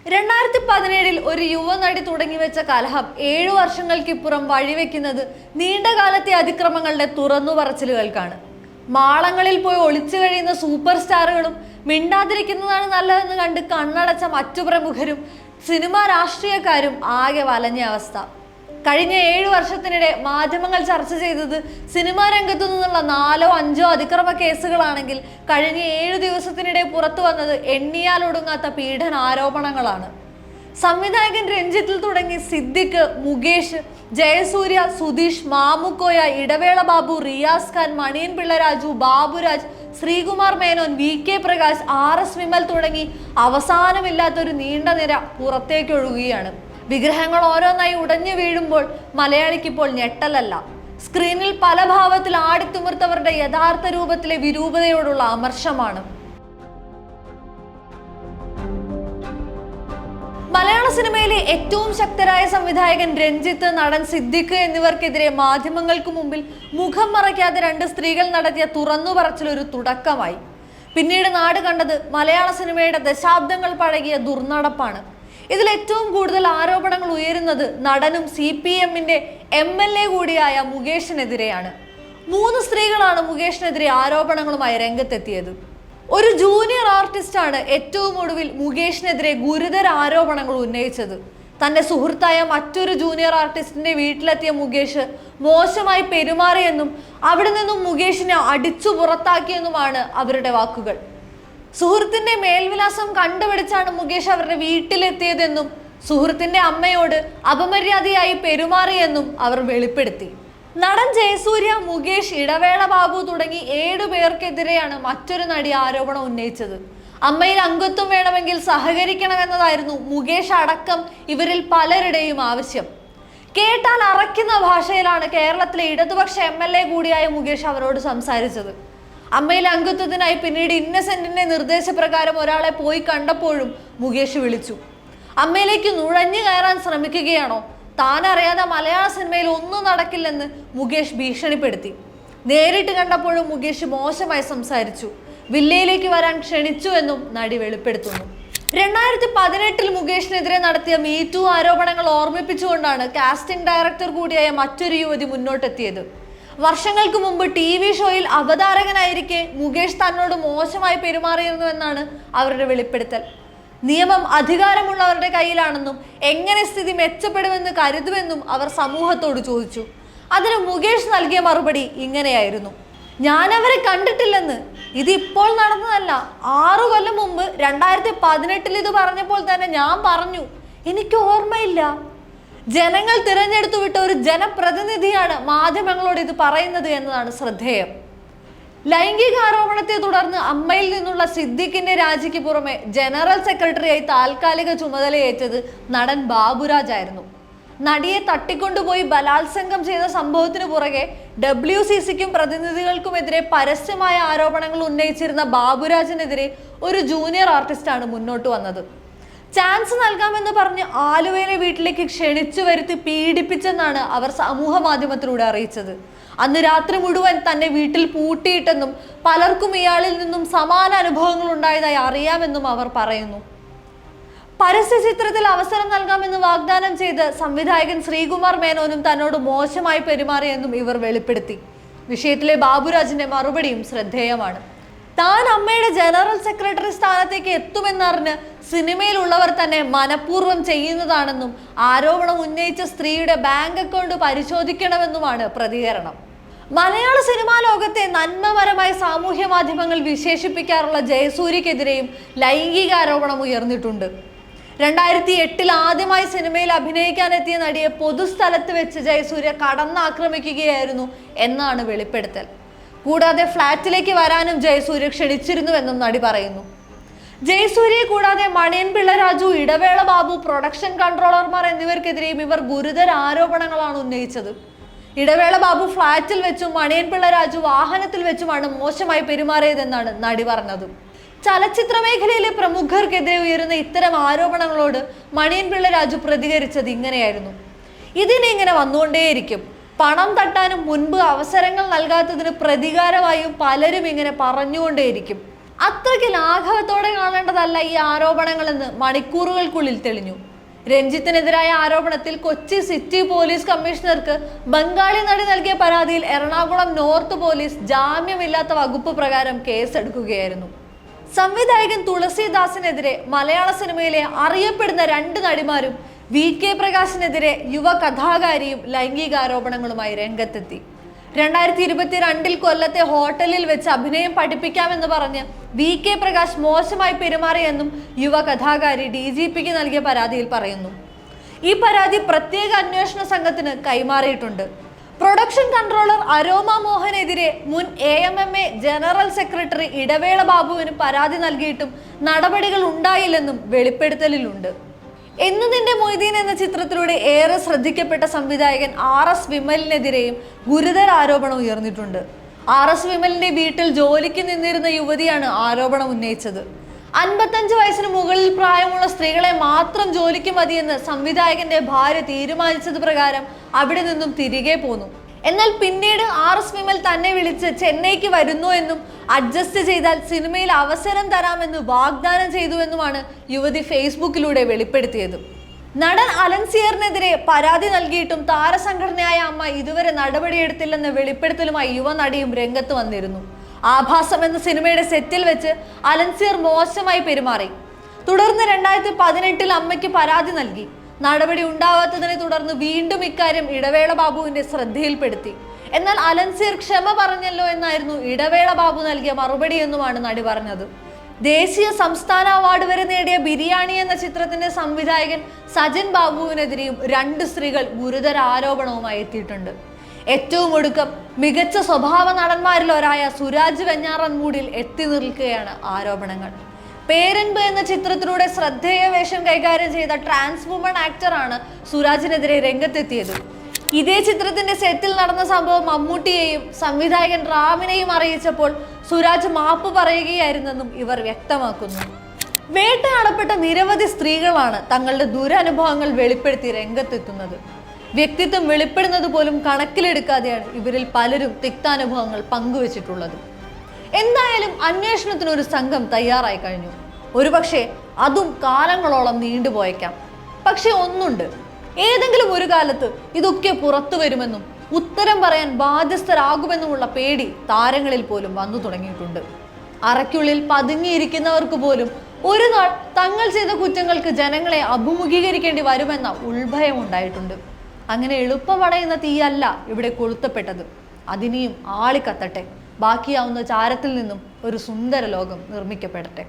2017 ഒരു യുവനടി തുടങ്ങിവെച്ച കലഹം 7 വർഷങ്ങൾക്കിപ്പുറം വഴിവെക്കുന്നത് നീണ്ടകാലത്തെ അതിക്രമങ്ങളുടെ തുറന്നുപറച്ചിലുകൾക്കാണ്. മാളങ്ങളിൽ പോയി ഒളിച്ചു കഴിയുന്ന സൂപ്പർ സ്റ്റാറുകളും മിണ്ടാതിരിക്കുന്നതാണ് നല്ലതെന്ന് കണ്ട് കണ്ണടച്ച മറ്റു പ്രമുഖരും സിനിമാ രാഷ്ട്രീയക്കാരും ആകെ വലഞ്ഞ അവസ്ഥ. കഴിഞ്ഞ 7 വർഷത്തിനിടെ മാധ്യമങ്ങൾ ചർച്ച ചെയ്തത് സിനിമാ രംഗത്തു നിന്നുള്ള 4-5 അതിക്രമ കേസുകളാണെങ്കിൽ കഴിഞ്ഞ 7 ദിവസത്തിനിടെ പുറത്തു വന്നത് എണ്ണിയാൽ ഒടുങ്ങാത്ത പീഡന ആരോപണങ്ങളാണ്. സംവിധായകൻ രഞ്ജിത്തിൽ തുടങ്ങി സിദ്ദിഖ്, മുകേഷ്, ജയസൂര്യ, സുധീഷ്, മാമുക്കോയ, ഇടവേള ബാബു, റിയാസ് ഖാൻ, മണിയൻ പിള്ള രാജു, ബാബുരാജ്, ശ്രീകുമാർ മേനോൻ, VK പ്രകാശ്, RS വിമൽ തുടങ്ങി അവസാനമില്ലാത്തൊരു നീണ്ട നിര പുറത്തേക്കൊഴുകുകയാണ്. വിഗ്രഹങ്ങൾ ഓരോന്നായി ഉടഞ്ഞു വീഴുമ്പോൾ മലയാളിക്കിപ്പോൾ ഞെട്ടലല്ല, സ്ക്രീനിൽ പല ഭാവത്തിൽ ആടിത്തിമിർത്തവരുടെ യഥാർത്ഥ രൂപത്തിലെ വിരൂപതയോടുള്ള അമർഷമാണ്. മലയാള സിനിമയിലെ ഏറ്റവും ശക്തരായ സംവിധായകൻ രഞ്ജിത്ത്, നടൻ സിദ്ദിഖ് എന്നിവർക്കെതിരെ മാധ്യമങ്ങൾക്ക് മുമ്പിൽ മുഖം മറയ്ക്കാതെ 2 സ്ത്രീകൾ നടത്തിയ തുറന്നുപറച്ചിലൊരു തുടക്കമായി. പിന്നീട് നാട് കണ്ടത് മലയാള സിനിമയുടെ ദശാബ്ദങ്ങൾ പഴകിയ ദുർനടപ്പാണ്. ഇതിൽ ഏറ്റവും കൂടുതൽ ആരോപണങ്ങൾ ഉയരുന്നത് നടനും CPM-ന്റെ MLA കൂടിയായ മുകേഷിനെതിരെയാണ്. 3 സ്ത്രീകളാണ് മുകേഷിനെതിരെ ആരോപണങ്ങളുമായി രംഗത്തെത്തിയത്. ഒരു ജൂനിയർ ആർട്ടിസ്റ്റാണ് ഏറ്റവും ഒടുവിൽ മുകേഷിനെതിരെ ഗുരുതര ആരോപണങ്ങൾ ഉന്നയിച്ചത്. തന്റെ സുഹൃത്തായ മറ്റൊരു ജൂനിയർ ആർട്ടിസ്റ്റിന്റെ വീട്ടിലെത്തിയ മുകേഷ് മോശമായി പെരുമാറിയെന്നും അവിടെ നിന്നും മുകേഷിനെ അടിച്ചു പുറത്താക്കിയെന്നുമാണ് അവരുടെ വാക്കുകൾ. സുഹൃത്തിന്റെ മേൽവിലാസം കണ്ടുപിടിച്ചാണ് മുകേഷ് അവരുടെ വീട്ടിലെത്തിയതെന്നും സുഹൃത്തിന്റെ അമ്മയോട് അപമര്യാദയായി പെരുമാറിയെന്നും അവർ വെളിപ്പെടുത്തി. നടൻ ജയസൂര്യ, മുകേഷ്, ഇടവേള ബാബു തുടങ്ങി 7 പേർക്കെതിരെയാണ് മറ്റൊരു നടി ആരോപണം ഉന്നയിച്ചത്. അമ്മയിൽ അംഗത്വം വേണമെങ്കിൽ സഹകരിക്കണമെന്നതായിരുന്നു മുകേഷ് അടക്കം ഇവരിൽ പലരുടെയും ആവശ്യം. കേട്ടാൽ അറയ്ക്കുന്ന ഭാഷയിലാണ് കേരളത്തിലെ ഇടതുപക്ഷ MLA കൂടിയായ മുകേഷ് അവരോട് സംസാരിച്ചത്. അമ്മയിൽ അംഗത്വത്തിനായി പിന്നീട് ഇന്നസെന്റിന്റെ നിർദ്ദേശപ്രകാരം ഒരാളെ പോയി കണ്ടപ്പോഴും മുകേഷ് വിളിച്ചു. അമ്മയിലേക്ക് നുഴഞ്ഞു കയറാൻ ശ്രമിക്കുകയാണോ? താൻ അറിയാതെ മലയാള സിനിമയിൽ ഒന്നും നടക്കില്ലെന്ന് മുകേഷ് ഭീഷണിപ്പെടുത്തി. നേരിട്ട് കണ്ടപ്പോഴും മുകേഷ് മോശമായി സംസാരിച്ചു. വില്ലയിലേക്ക് വരാൻ ക്ഷണിച്ചു എന്നും നടി വെളിപ്പെടുത്തുന്നു. 2018 മുകേഷിനെതിരെ നടത്തിയ മീറ്റു ആരോപണങ്ങൾ ഓർമ്മിപ്പിച്ചുകൊണ്ടാണ് കാസ്റ്റിംഗ് ഡയറക്ടർ കൂടിയായ മറ്റൊരു യുവതി മുന്നോട്ടെത്തിയത്. വർഷങ്ങൾക്ക് മുമ്പ് TV ഷോയിൽ അവതാരകനായിരിക്കെ മുകേഷ് തന്നോട് മോശമായി പെരുമാറിയിരുന്നു എന്നാണ് അവരുടെ വെളിപ്പെടുത്തൽ. നിയമം അധികാരമുള്ളവരുടെ കയ്യിലാണെന്നും എങ്ങനെ സ്ഥിതി മെച്ചപ്പെടുമെന്ന് കരുതുമെന്നും അവർ സമൂഹത്തോട് ചോദിച്ചു. അതിന് മുകേഷ് നൽകിയ മറുപടി ഇങ്ങനെയായിരുന്നു: ഞാൻ അവരെ കണ്ടിട്ടില്ലെന്ന്. ഇത് ഇപ്പോൾ നടന്നതല്ല. 6 കൊല്ലം മുമ്പ് 2018 ഇത് പറഞ്ഞപ്പോൾ തന്നെ ഞാൻ പറഞ്ഞു, എനിക്ക് ഓർമ്മയില്ല. ജനങ്ങൾ തിരഞ്ഞെടുത്തു വിട്ട ഒരു ജനപ്രതിനിധിയാണ് മാധ്യമങ്ങളോട് ഇത് പറയുന്നത് എന്നതാണ് ശ്രദ്ധേയം. ലൈംഗിക ആരോപണത്തെ തുടർന്ന് അമ്മയിൽ നിന്നുള്ള സിദ്ദിഖിന്റെ രാജിക്ക് പുറമെ ജനറൽ സെക്രട്ടറിയായി താൽക്കാലിക ചുമതലയേറ്റത് നടൻ ബാബുരാജ് ആയിരുന്നു. നടിയെ തട്ടിക്കൊണ്ടുപോയി ബലാത്സംഗം ചെയ്ത സംഭവത്തിന് പുറകെ WCCക്കും പ്രതിനിധികൾക്കുമെതിരെ പരസ്യമായ ആരോപണങ്ങൾ ഉന്നയിച്ചിരുന്ന ബാബുരാജിനെതിരെ ഒരു ജൂനിയർ ആർട്ടിസ്റ്റാണ് മുന്നോട്ട് വന്നത്. ചാൻസ് നൽകാമെന്ന് പറഞ്ഞ് ആലുവയിലെ വീട്ടിലേക്ക് ക്ഷണിച്ചു വരുത്തി പീഡിപ്പിച്ചെന്നാണ് അവർ സമൂഹ മാധ്യമത്തിലൂടെ അറിയിച്ചത്. അന്ന് രാത്രി മുഴുവൻ തന്നെ വീട്ടിൽ പൂട്ടിയിട്ടെന്നും പലർക്കും ഇയാളിൽ നിന്നും സമാന അനുഭവങ്ങൾ ഉണ്ടായതായി അറിയാമെന്നും അവർ പറയുന്നു. പരസ്യ ചിത്രത്തിൽ അവസരം നൽകാമെന്ന് വാഗ്ദാനം ചെയ്ത് സംവിധായകൻ ശ്രീകുമാർ മേനോനും തന്നോട് മോശമായി പെരുമാറിയെന്നും ഇവർ വെളിപ്പെടുത്തി. വിഷയത്തിലെ ബാബുരാജിന്റെ മറുപടിയും ശ്രദ്ധേയമാണ്. താൻ അമ്മയുടെ ജനറൽ സെക്രട്ടറി സ്ഥാനത്തേക്ക് എത്തുമെന്നറിഞ്ഞ് സിനിമയിലുള്ളവർ തന്നെ മനഃപൂർവ്വം ചെയ്യുന്നതാണെന്നും ആരോപണം ഉന്നയിച്ച സ്ത്രീയുടെ ബാങ്ക് അക്കൗണ്ട് പരിശോധിക്കണമെന്നുമാണ് പ്രതികരണം. മലയാള സിനിമാ ലോകത്തെ നന്മപരമായി സാമൂഹ്യ മാധ്യമങ്ങൾ വിശേഷിപ്പിക്കാറുള്ള ജയസൂര്യക്കെതിരെയും ലൈംഗിക ആരോപണം ഉയർന്നിട്ടുണ്ട്. 2008 ആദ്യമായി സിനിമയിൽ അഭിനയിക്കാനെത്തിയ നടിയെ പൊതുസ്ഥലത്ത് വെച്ച് ജയസൂര്യ കടന്നാക്രമിക്കുകയായിരുന്നു എന്നാണ് വെളിപ്പെടുത്തൽ. കൂടാതെ ഫ്ളാറ്റിലേക്ക് വരാനും ജയസൂര്യ ക്ഷണിച്ചിരുന്നുവെന്നും നടി പറയുന്നു. ജയസൂര്യയെ കൂടാതെ മണിയൻ പിള്ള രാജു, ഇടവേള ബാബു, പ്രൊഡക്ഷൻ കൺട്രോളർമാർ എന്നിവർക്കെതിരെയും ഇവർ ഗുരുതര ആരോപണങ്ങളാണ് ഉന്നയിച്ചത്. ഇടവേള ബാബു ഫ്ളാറ്റിൽ വെച്ചും മണിയൻ പിള്ള രാജു വാഹനത്തിൽ വെച്ചുമാണ് മോശമായി പെരുമാറിയതെന്നാണ് നടി പറഞ്ഞത്. ചലച്ചിത്ര മേഖലയിലെ പ്രമുഖർക്കെതിരെ ഉയരുന്ന ഇത്തരം ആരോപണങ്ങളോട് മണിയൻ പിള്ള രാജു പ്രതികരിച്ചത് ഇങ്ങനെയായിരുന്നു: ഇതിനിങ്ങനെ വന്നുകൊണ്ടേയിരിക്കും. പണം തട്ടാനും മുൻപ് അവസരങ്ങൾ നൽകാത്തതിന് പ്രതികാരമായും പലരും ഇങ്ങനെ പറഞ്ഞുകൊണ്ടേയിരിക്കും. അത്രയ്ക്ക് ലാഘവത്തോടെ കാണേണ്ടതല്ല ഈ ആരോപണങ്ങളെന്ന് മണിക്കൂറുകൾക്കുള്ളിൽ തെളിഞ്ഞു. രഞ്ജിത്തിനെതിരായ ആരോപണത്തിൽ കൊച്ചി സിറ്റി പോലീസ് കമ്മീഷണർക്ക് ബംഗാളി നടി നൽകിയ പരാതിയിൽ എറണാകുളം നോർത്ത് പോലീസ് ജാമ്യമില്ലാത്ത വകുപ്പ് പ്രകാരം കേസെടുക്കുകയായിരുന്നു. സംവിധായകൻ തുളസിദാസിനെതിരെ മലയാള സിനിമയിലെ അറിയപ്പെടുന്ന 2 നടിമാരും VK പ്രകാശിനെതിരെ യുവ കഥാകാരിയും ലൈംഗികാരോപണങ്ങളുമായി രംഗത്തെത്തി. 2022 കൊല്ലത്തെ ഹോട്ടലിൽ വെച്ച് അഭിനയം പഠിപ്പിക്കാമെന്ന് പറഞ്ഞ് VK പ്രകാശ് മോശമായി പെരുമാറിയെന്നും യുവ കഥാകാരി DGPക്ക് നൽകിയ പരാതിയിൽ പറയുന്നു. ഈ പരാതി പ്രത്യേക അന്വേഷണ സംഘത്തിന് കൈമാറിയിട്ടുണ്ട്. പ്രൊഡക്ഷൻ കൺട്രോളർ അരോമ മോഹനെതിരെ മുൻ AMMA ജനറൽ സെക്രട്ടറി ഇടവേള ബാബുവിന് പരാതി നൽകിയിട്ടും നടപടികൾ ഉണ്ടായില്ലെന്നും വെളിപ്പെടുത്തലിലുണ്ട്. എന്ന് നിന്റെ മൊയ്തീൻ എന്ന ചിത്രത്തിലൂടെ ഏറെ ശ്രദ്ധിക്കപ്പെട്ട സംവിധായകൻ RS വിമലിനെതിരെയും ഗുരുതര ആരോപണം ഉയർന്നിട്ടുണ്ട്. RS വിമലിന്റെ വീട്ടിൽ ജോലിക്ക് നിന്നിരുന്ന യുവതിയാണ് ആരോപണം ഉന്നയിച്ചത്. 55 വയസ്സിന് മുകളിൽ പ്രായമുള്ള സ്ത്രീകളെ മാത്രം ജോലിക്ക് മതിയെന്ന് സംവിധായകന്റെ ഭാര്യ തീരുമാനിച്ചത് പ്രകാരം അവിടെ നിന്നും തിരികെ പോന്നു. എന്നാൽ പിന്നീട് RS വിമൽ തന്നെ വിളിച്ച് ചെന്നൈക്ക് വരുന്നു എന്നും അഡ്ജസ്റ്റ് ചെയ്താൽ സിനിമയിൽ അവസരം തരാമെന്ന് വാഗ്ദാനം ചെയ്തുവെന്നുമാണ് യുവതി ഫേസ്ബുക്കിലൂടെ വെളിപ്പെടുത്തിയത്. നടൻ അലൻസിയറിനെതിരെ പരാതി നൽകിയിട്ടും താരസംഘടനയായ അമ്മ ഇതുവരെ നടപടിയെടുത്തില്ലെന്ന വെളിപ്പെടുത്തലുമായി യുവനടിയും രംഗത്ത് വന്നിരുന്നു. ആഭാസം എന്ന സിനിമയുടെ സെറ്റിൽ വെച്ച് അലൻസിയർ മോശമായി പെരുമാറി. തുടർന്ന് 2018 അമ്മയ്ക്ക് പരാതി നൽകി. നടപടി ഉണ്ടാവാത്തതിനെ തുടർന്ന് വീണ്ടും ഇക്കാര്യം ഇടവേള ബാബുവിന്റെ ശ്രദ്ധയിൽപ്പെടുത്തി. എന്നാൽ അലൻസിയർ ക്ഷമ പറഞ്ഞല്ലോ എന്നായിരുന്നു ഇടവേള ബാബു നൽകിയ മറുപടി എന്നുമാണ് നടി പറഞ്ഞത്. ദേശീയ സംസ്ഥാന അവാർഡ് വരെ നേടിയ ബിരിയാണി എന്ന ചിത്രത്തിന്റെ സംവിധായകൻ സജൻ ബാബുവിനെതിരെയും 2 സ്ത്രീകൾ ഗുരുതര ആരോപണവുമായി എത്തിയിട്ടുണ്ട്. ഏറ്റവും ഒടുക്കം മികച്ച സ്വഭാവ നടന്മാരിൽ ഒരായ സുരാജ് വെഞ്ഞാറമൂടിൽ എത്തി നിൽക്കുകയാണ് ആരോപണങ്ങൾ. പേരൻപ് എന്ന ചിത്രത്തിലൂടെ ശ്രദ്ധേയ വേഷം കൈകാര്യം ചെയ്ത ട്രാൻസ് വുമൺ ആക്ടറാണ് സുരാജിനെതിരെ രംഗത്തെത്തിയത്. ഇതേ ചിത്രത്തിന്റെ സെറ്റിൽ നടന്ന സംഭവം മമ്മൂട്ടിയെയും സംവിധായകൻ റാമിനെയും അറിയിച്ചപ്പോൾ സുരാജ് മാപ്പ് പറയുകയായിരുന്നെന്നും ഇവർ വ്യക്തമാക്കുന്നു. വേട്ടയാടപ്പെട്ട നിരവധി സ്ത്രീകളാണ് തങ്ങളുടെ ദുരനുഭവങ്ങൾ വെളിപ്പെടുത്തി രംഗത്തെത്തുന്നത്. വ്യക്തിത്വം വെളിപ്പെടുന്നത് പോലും കണക്കിലെടുക്കാതെയാണ് ഇവരിൽ പലരും തിക്താനുഭവങ്ങൾ പങ്കുവച്ചിട്ടുള്ളത്. എന്തായാലും അന്വേഷണത്തിനൊരു സംഘം തയ്യാറായി കഴിഞ്ഞു. ഒരുപക്ഷെ അതും കാലങ്ങളോളം നീണ്ടുപോയേക്കാം. പക്ഷെ ഒന്നുണ്ട്, ഏതെങ്കിലും ഒരു കാലത്ത് ഇതൊക്കെ പുറത്തു വരുമെന്നും ഉത്തരം പറയാൻ ബാധ്യസ്ഥരാകുമെന്നുമുള്ള പേടി താരങ്ങളിൽ പോലും വന്നു തുടങ്ങിയിട്ടുണ്ട്. അറയ്ക്കുള്ളിൽ പതുങ്ങിയിരിക്കുന്നവർക്ക് പോലും ഒരു നാൾ തങ്ങൾ ചെയ്ത കുറ്റങ്ങൾക്ക് ജനങ്ങളെ അഭിമുഖീകരിക്കേണ്ടി വരുമെന്ന ഉൾഭയം ഉണ്ടായിട്ടുണ്ട്. അങ്ങനെ എളുപ്പമടയുന്ന തീയല്ല ഇവിടെ കൊളുത്തപ്പെട്ടത്. അതിനെയും ആളിക്കത്തട്ടെ. ബാക്കിയാവുന്ന ചാരത്തിൽ നിന്നും ഒരു സുന്ദര ലോകം നിർമ്മിക്കപ്പെടട്ടെ.